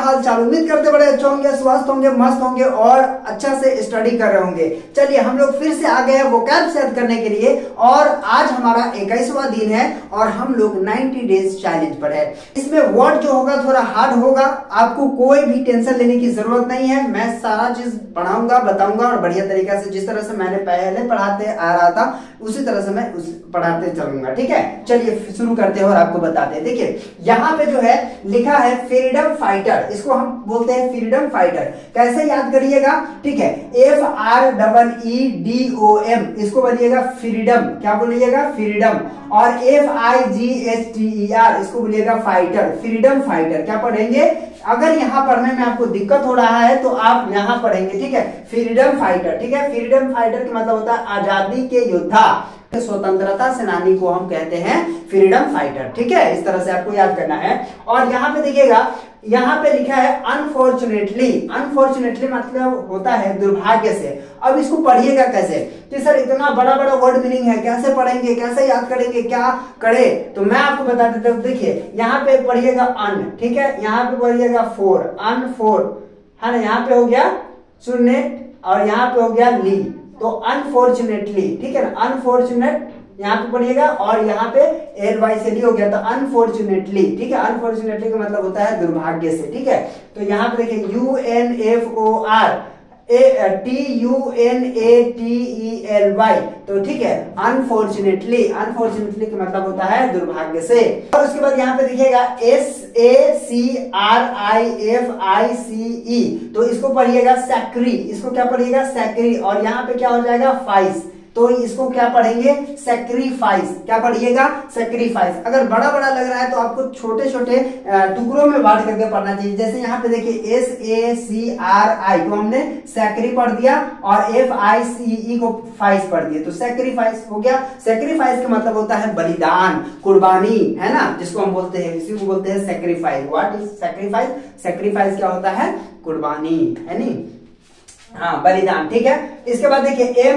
हाल चाल? उम्मीद करते बड़े अच्छे होंगे, स्वस्थ होंगे, मस्त होंगे और अच्छा से स्टडी कर रहे होंगे। चलिए हम लोग फिर से आ गए हैं वोकैब सेट करने के लिए और आज हमारा 21वां दिन है और हम लोग 90 डेज चैलेंज पर है। इसमें वर्ड जो होगा थोड़ा हार्ड होगा, आपको कोई भी टेंशन लेने की जरूरत नहीं है। मैं सारा चीज पढ़ाऊंगा, बताऊंगा और बढ़िया तरीका से जिस तरह से मैंने पहले पढ़ाते आ रहा था उसी तरह से मैं पढ़ाते चलूंगा। ठीक है, चलिए शुरू करते हैं और आपको बताते हैं। देखिए यहाँ पे जो है लिखा है फ्रीडम फाइटर, इसको हम बोलते हैं फ्रीडम फाइटर। कैसे याद करिएगा? ठीक है, FREEDOM इसको बोलिएगा फ्रीडम। क्या बोलिएगा? फ्रीडम। और FIGHTER इसको बोलिएगा फाइटर, फ्रीडम फाइटर। क्या पढ़ेंगे? अगर यहाँ पढ़ने में आपको दिक्कत हो रहा है तो आप यहाँ पढ़ेंगे। ठीक है, फ्रीडम फाइटर। ठीक है, फ्रीडम फाइटर का मतलब होता है आजादी के योद्धा, स्वतंत्रता सेनानी को हम कहते हैं फ्रीडम फाइटर। ठीक है, इस तरह से आपको याद करना है। और यहाँ पे देखिएगा, यहाँ पे लिखा है अनफॉर्चुनेटली। अनफॉर्चुनेटली मतलब होता है दुर्भाग्य से। अब इसको पढ़िएगा कैसे कि सर इतना बड़ा बड़ा वर्ड मीनिंग है, कैसे पढ़ेंगे, कैसे याद करेंगे, क्या करे? तो मैं आपको बता देता हूँ। देखिए यहाँ पे पढ़िएगा अन, ठीक है, यहाँ पे पढ़िएगा फोर, अन फोर है ना, यहाँ पे हो गया शून्य और यहाँ पे हो गया ली, तो अनफॉर्चुनेटली। ठीक है ना, अनफॉर्चुनेट यहाँ पे पढ़िएगा और यहाँ पे LY से ली हो गया, तो अनफॉर्चुनेटली। ठीक है, अनफॉर्चुनेटली का मतलब होता है दुर्भाग्य से। ठीक है, तो यहाँ पे देखिए UNFORTUNATELY, तो ठीक है अनफॉर्चुनेटली। अनफॉर्चुनेटली का मतलब होता है दुर्भाग्य से। और उसके बाद यहाँ पे देखिएगा SACRIFICE, तो इसको पढ़िएगा सैक्री। इसको क्या पढ़िएगा? सैक्री। और यहाँ पे क्या हो जाएगा? फाइस, तो इसको क्या पढ़ेंगे? सेक्रीफाइस। क्या पढ़िएगा? सेक्रीफाइस। अगर बड़ा बड़ा लग रहा है तो आपको छोटे छोटे टुकड़ों में बांट करके पढ़ना चाहिए। जैसे यहाँ पे देखिए SACRI को हमने सैक्री पढ़ दिया और FICE को फाइस पढ़ दिया, तो सेक्रीफाइस हो गया। सेक्रीफाइस का मतलब होता है बलिदान, कुर्बानी, है ना, जिसको हम बोलते हैं, इसी को बोलते हैं sacrifice. What is sacrifice? Sacrifice क्या होता है? कुर्बानी, है नी, हाँ, बलिदान। ठीक है, इसके बाद देखिए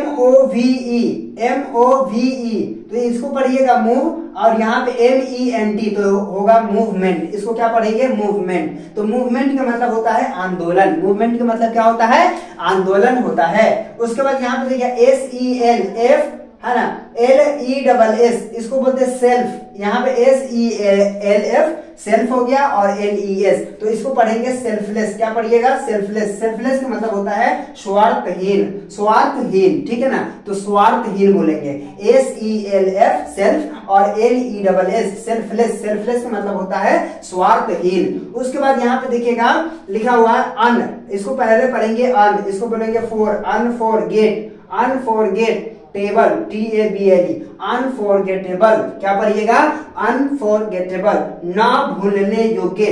MOVE, तो इसको पढ़िएगा मूव और यहाँ पे MENT तो होगा मूवमेंट। इसको क्या पढ़ेंगे? मूवमेंट। तो मूवमेंट का मतलब होता है आंदोलन। मूवमेंट का मतलब क्या होता है? आंदोलन होता है। उसके बाद यहाँ पे देखिए SELF है ना, LESS इसको बोलते हैं सेल्फ। यहाँ पे SELF सेल्फ हो गया और LES, तो इसको पढ़ेंगे सेल्फलेस। क्या पढ़िएगा? सेल्फलेस। सेल्फलेस का मतलब होता है स्वार्थहीन, स्वार्थहीन। ठीक है ना, तो स्वार्थहीन बोलेंगे। SELF सेल्फ और LESS सेल्फलेस। सेल्फलेस का मतलब होता है स्वार्थहीन। उसके बाद यहाँ पे देखिएगा लिखा हुआ है अन, इसको पहले पढ़ेंगे अन, इसको बोलेंगे फोर, अनफॉरगेट, अनफॉरगेट टेबल, TABLE, अनफॉरगेटेबल। क्या पढ़िएगा? अनफॉरगेटेबल, ना भूलने योग्य।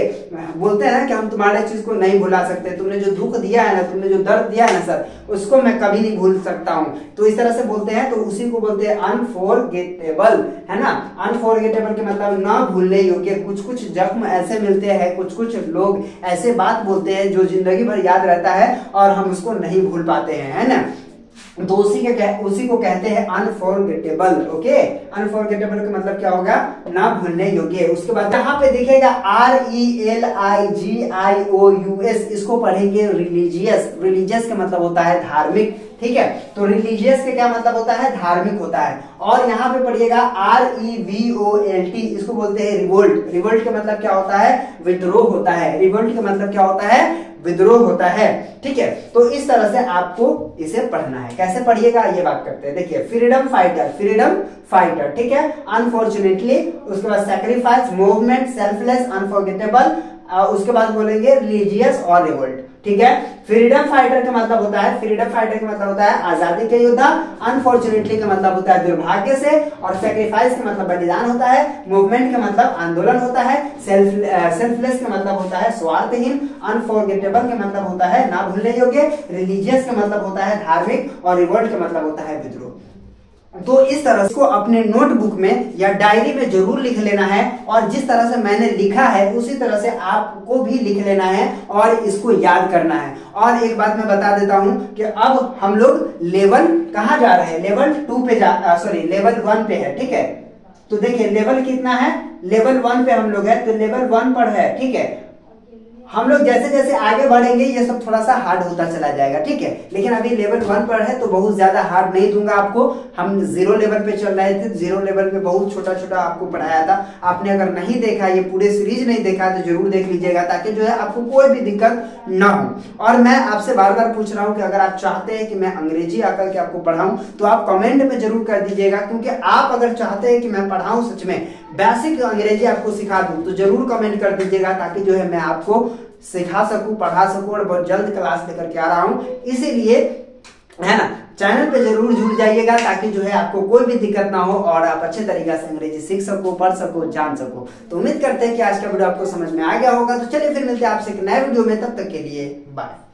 बोलते हैं ना कि हम तुम्हारे चीज को नहीं भुला सकते, तुमने जो दुख दिया है ना, तुमने जो दर्द दिया है ना सर, उसको मैं कभी नहीं भूल सकता हूं, तो इस तरह से बोलते हैं, तो उसी को बोलते हैं अनफॉरगेटेबल, है ना। अनफॉरगेटेबल के मतलब ना भूलने योग्य। कुछ कुछ जख्म ऐसे मिलते हैं, कुछ कुछ लोग ऐसे बात बोलते हैं जो जिंदगी भर याद रहता है और हम उसको नहीं भूल पाते हैं, है ना, तो उसी को कहते हैं अनफॉरगेटेबल। ओके, अनफॉरगेटेबल का मतलब क्या होगा? ना भूलने योग्य। उसके बाद यहाँ पे दिखेगा RELIGIOUS, इसको पढ़ेंगे रिलीजियस। रिलीजियस का मतलब होता है धार्मिक। ठीक है, तो रिलीजियस का क्या मतलब होता है? धार्मिक होता है। और यहाँ पे पढ़िएगा REVOLT, इसको बोलते हैं रिवोल्ट। रिवोल्ट का मतलब क्या होता है? विद्रोह होता है। रिवोल्ट का मतलब क्या होता है? विद्रोह होता है। ठीक है, तो इस तरह से आपको इसे पढ़ना है। कैसे पढ़िएगा ये बात करते हैं। देखिए फ्रीडम फाइटर, फ्रीडम फाइटर। ठीक है, अनफॉर्चुनेटली, उसके बाद सैक्रिफाइस, मूवमेंट, सेल्फलेस, अनफॉरगेटेबल, उसके बाद बोलेंगे रिलीजियस और रिवोल्ट। ठीक है, फ्रीडम फाइटर का मतलब होता है, फ्रीडम फाइटर का मतलब होता है आजादी के योद्धा, अनफॉर्चुनेटली का मतलब होता है दुर्भाग्य से, और सैक्रिफाइस का मतलब बलिदान होता है, मूवमेंट का मतलब आंदोलन होता है, सेल्फलेस का मतलब होता है स्वार्थहीन, अनफॉरगेटेबल का मतलब होता है ना भूलने योग्य, रिलीजियस का मतलब होता है धार्मिक, और रिवोल्ट का मतलब होता है विद्रोह। तो इस तरह इसको अपने नोटबुक में या डायरी में जरूर लिख लेना है, और जिस तरह से मैंने लिखा है उसी तरह से आपको भी लिख लेना है और इसको याद करना है। और एक बात मैं बता देता हूं कि अब हम लोग लेवल कहाँ जा रहे हैं, लेवल 2 पे लेवल 1 पे है। ठीक है, तो देखिए लेवल कितना है, लेवल 1 पे हम लोग है, तो लेवल 1 पर है। ठीक है, हम लोग जैसे जैसे आगे बढ़ेंगे ये सब थोड़ा सा हार्ड होता चला जाएगा, ठीक है। लेकिन अभी लेवल 1 पर है तो बहुत ज्यादा हार्ड नहीं दूंगा आपको। हम 0 लेवल पे चल रहे थे, 0 लेवल पे बहुत छोटा छोटा आपको पढ़ाया था। आपने अगर नहीं देखा, ये पूरे सीरीज नहीं देखा तो जरूर देख लीजिएगा, ताकि जो है आपको कोई भी दिक्कत ना हो। और मैं आपसे बार बार पूछ रहा हूँ कि अगर आप चाहते हैं कि मैं अंग्रेजी आकर के आपको पढ़ाऊं तो आप कमेंट में जरूर कर दीजिएगा, क्योंकि आप अगर चाहते हैं कि मैं पढ़ाऊं सच में बेसिक अंग्रेजी आपको सिखा दूं तो जरूर कमेंट कर दीजिएगा, ताकि जो है मैं आपको सिखा सकूं, पढ़ा सकूं। और बहुत जल्द क्लास लेकर के आ रहा हूं, इसीलिए है ना चैनल पे जरूर जुड़ जाइएगा, ताकि जो है आपको कोई भी दिक्कत ना हो और आप अच्छे तरीके से अंग्रेजी सीख सको, पढ़ सको, जान सको। तो उम्मीद करते हैं कि आज का वीडियो आपको समझ में आ गया होगा। तो चलिए फिर मिलते हैं आपसे एक नए वीडियो में, तब तक के लिए बाय।